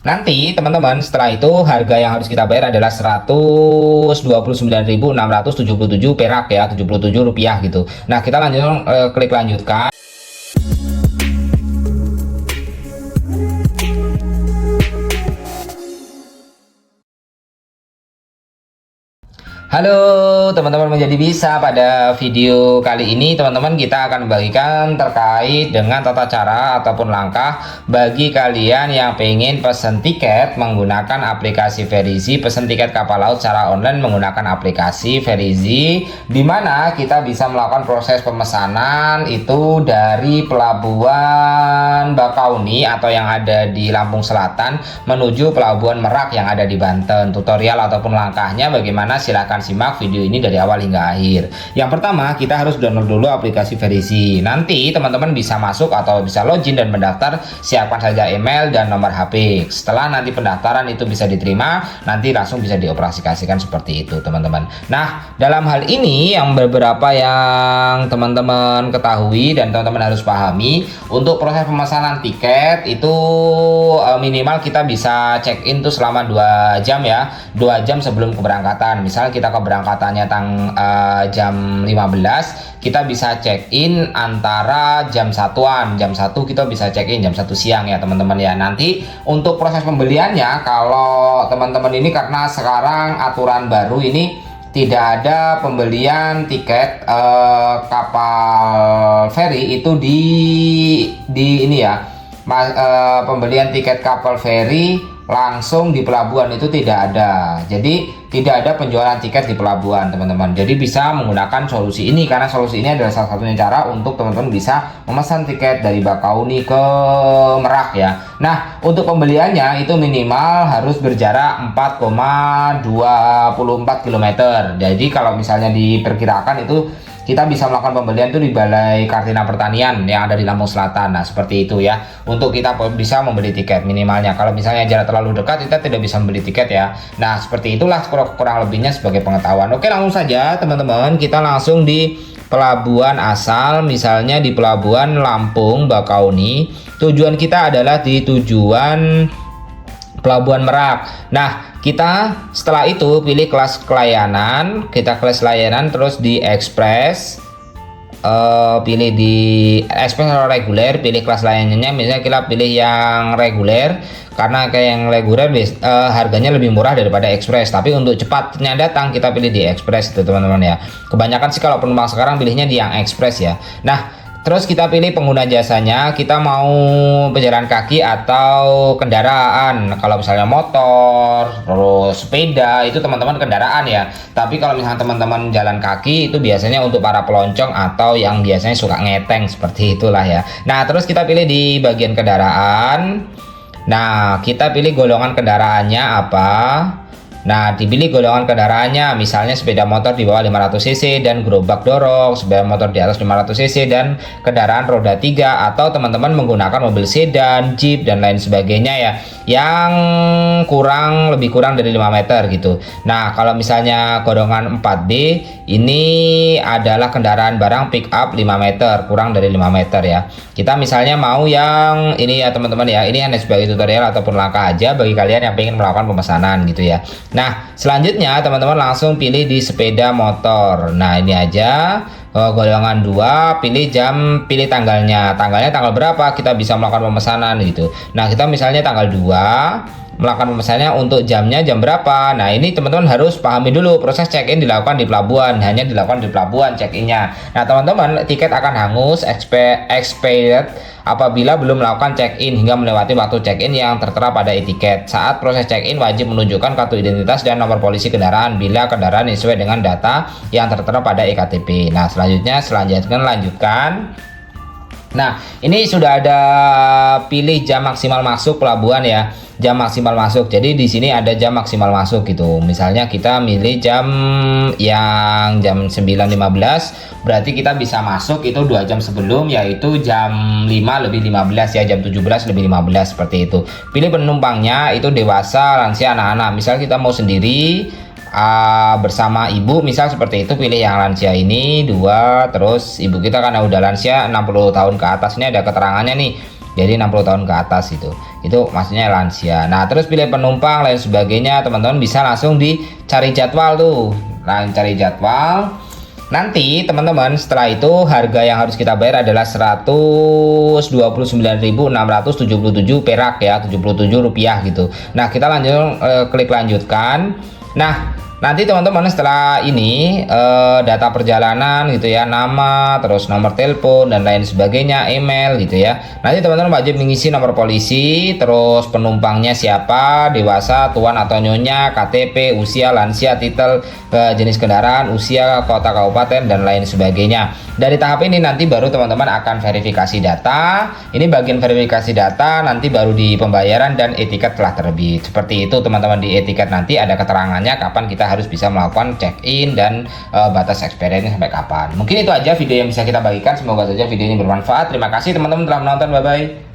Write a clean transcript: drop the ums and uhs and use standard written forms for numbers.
Nanti teman-teman setelah itu harga yang harus kita bayar adalah 129.677 perak ya, 77 rupiah gitu. Nah, kita lanjut klik lanjutkan. Halo teman-teman menjadi bisa, pada video kali ini teman-teman kita akan membagikan terkait dengan tata cara ataupun langkah bagi kalian yang pengen pesen tiket menggunakan aplikasi Verizi, pesen tiket kapal laut secara online menggunakan aplikasi Verizi, di mana kita bisa melakukan proses pemesanan itu dari Pelabuhan Bakauni atau yang ada di Lampung Selatan menuju Pelabuhan Merak yang ada di Banten. Tutorial ataupun langkahnya bagaimana, silahkan simak video ini dari awal hingga akhir. Yang pertama, kita harus download dulu aplikasi Verizi. Nanti teman-teman bisa masuk atau bisa login dan mendaftar, siapkan saja email dan nomor HP. Setelah nanti pendaftaran itu bisa diterima, nanti langsung bisa dioperasikan seperti itu teman-teman. Nah, dalam hal ini yang beberapa yang teman-teman ketahui dan teman-teman harus pahami, untuk proses pemesanan tiket itu minimal kita bisa check in tuh selama 2 jam ya, 2 jam sebelum keberangkatan. Misalnya kita keberangkatannya jam 15, kita bisa check in antara jam 1-an, jam 1 kita bisa check in jam 1 siang ya teman-teman ya. Nanti untuk proses pembeliannya, kalau teman-teman ini karena sekarang aturan baru ini tidak ada pembelian tiket kapal feri itu di ini ya, pembelian tiket kapal feri langsung di pelabuhan itu tidak ada. Jadi tidak ada penjualan tiket di pelabuhan teman-teman. Jadi bisa menggunakan solusi ini, karena solusi ini adalah salah satunya cara untuk teman-teman bisa memesan tiket dari Bakauni ke Merak ya. Nah, untuk pembeliannya itu minimal harus berjarak 4,24 km. Jadi kalau misalnya diperkirakan itu kita bisa melakukan pembelian itu di Balai Karantina Pertanian yang ada di Lampung Selatan. Nah, seperti itu ya, untuk kita bisa membeli tiket minimalnya. Kalau misalnya jarak terlalu dekat, kita tidak bisa membeli tiket ya. Nah, seperti itulah kurang lebihnya sebagai pengetahuan. Oke, langsung saja teman-teman, kita langsung di pelabuhan asal, misalnya di Pelabuhan Lampung Bakauni. Tujuan kita adalah di tujuan Pelabuhan Merak. Nah, kita setelah itu pilih kelas layanan, kita kelas layanan terus di Express, pilih di Express atau reguler, pilih kelas layanannya. Misalnya kita pilih yang reguler karena kayak yang reguler harganya lebih murah daripada Express, tapi untuk cepatnya datang kita pilih di Express itu teman-teman ya. Kebanyakan sih kalau penumpang sekarang pilihnya di yang Express ya. Nah, terus kita pilih pengguna jasanya, kita mau pejalan kaki atau kendaraan. Kalau misalnya motor, terus sepeda, itu teman-teman kendaraan ya. Tapi kalau misalnya teman-teman jalan kaki, itu biasanya untuk para peloncong atau yang biasanya suka ngeteng, seperti itulah ya. Nah, terus kita pilih di bagian kendaraan. Nah, kita pilih golongan kendaraannya apa. Nah, dipilih golongan kendaraannya, misalnya sepeda motor di bawah 500 cc dan gerobak dorong, sepeda motor di atas 500 cc dan kendaraan roda 3, atau teman-teman menggunakan mobil sedan, jeep dan lain sebagainya ya, yang lebih kurang dari 5 meter gitu. Nah, kalau misalnya golongan 4B ini adalah kendaraan barang pick up 5 meter, kurang dari 5 meter ya. Kita misalnya mau yang ini ya teman-teman ya, ini hanya sebagai tutorial ataupun langkah aja bagi kalian yang ingin melakukan pemesanan gitu ya. Nah, selanjutnya teman-teman langsung pilih di sepeda motor. Nah, ini aja golongan 2, pilih tanggalnya. Tanggalnya tanggal berapa kita bisa melakukan pemesanan gitu. Nah, kita misalnya tanggal 2 melakukan pemesanannya, untuk jamnya jam berapa. Nah, ini teman-teman harus pahami dulu, proses check-in dilakukan di pelabuhan, hanya dilakukan di pelabuhan check-innya. Nah, teman-teman, tiket akan hangus expired apabila belum melakukan check-in hingga melewati waktu check-in yang tertera pada etiket. Saat proses check-in wajib menunjukkan kartu identitas dan nomor polisi kendaraan bila kendaraan sesuai dengan data yang tertera pada ektp. Nah, selanjutnya lanjutkan. Nah, ini sudah ada pilih jam maksimal masuk pelabuhan ya, jam maksimal masuk. Jadi di sini ada jam maksimal masuk gitu. Misalnya kita milih jam 9.15, berarti kita bisa masuk itu 2 jam sebelum, yaitu jam 5:15 ya, jam 17:15 seperti itu. Pilih penumpangnya itu dewasa, lansia, anak-anak. Misal kita mau sendiri bersama ibu, misal seperti itu, pilih yang lansia ini 2. Terus ibu kita karena udah lansia 60 tahun ke atas, ini ada keterangannya nih, Jadi 60 tahun ke atas itu maksudnya lansia. Nah, terus pilih penumpang lain sebagainya, teman-teman bisa langsung dicari jadwal tuh. Nah, cari jadwal. Nanti teman-teman setelah itu harga yang harus kita bayar adalah 129.677 perak ya, 77 rupiah gitu. Nah, kita lanjut klik lanjutkan. Nah, nanti teman-teman setelah ini data perjalanan gitu ya, nama, terus nomor telepon dan lain sebagainya, email gitu ya. Nanti teman-teman wajib mengisi nomor polisi, terus penumpangnya siapa, dewasa, tuan atau nyonya, KTP, usia, lansia, titel, jenis kendaraan, usia, kota, kabupaten dan lain sebagainya. Dari tahap ini nanti baru teman-teman akan verifikasi data. Ini bagian verifikasi data, nanti baru di pembayaran dan e-tiket telah terbit. Seperti itu teman-teman, di e-tiket nanti ada keterangannya kapan kita harus bisa melakukan check-in dan batas experience sampai kapan. Mungkin itu aja video yang bisa kita bagikan. Semoga saja video ini bermanfaat. Terima kasih teman-teman telah menonton. Bye bye.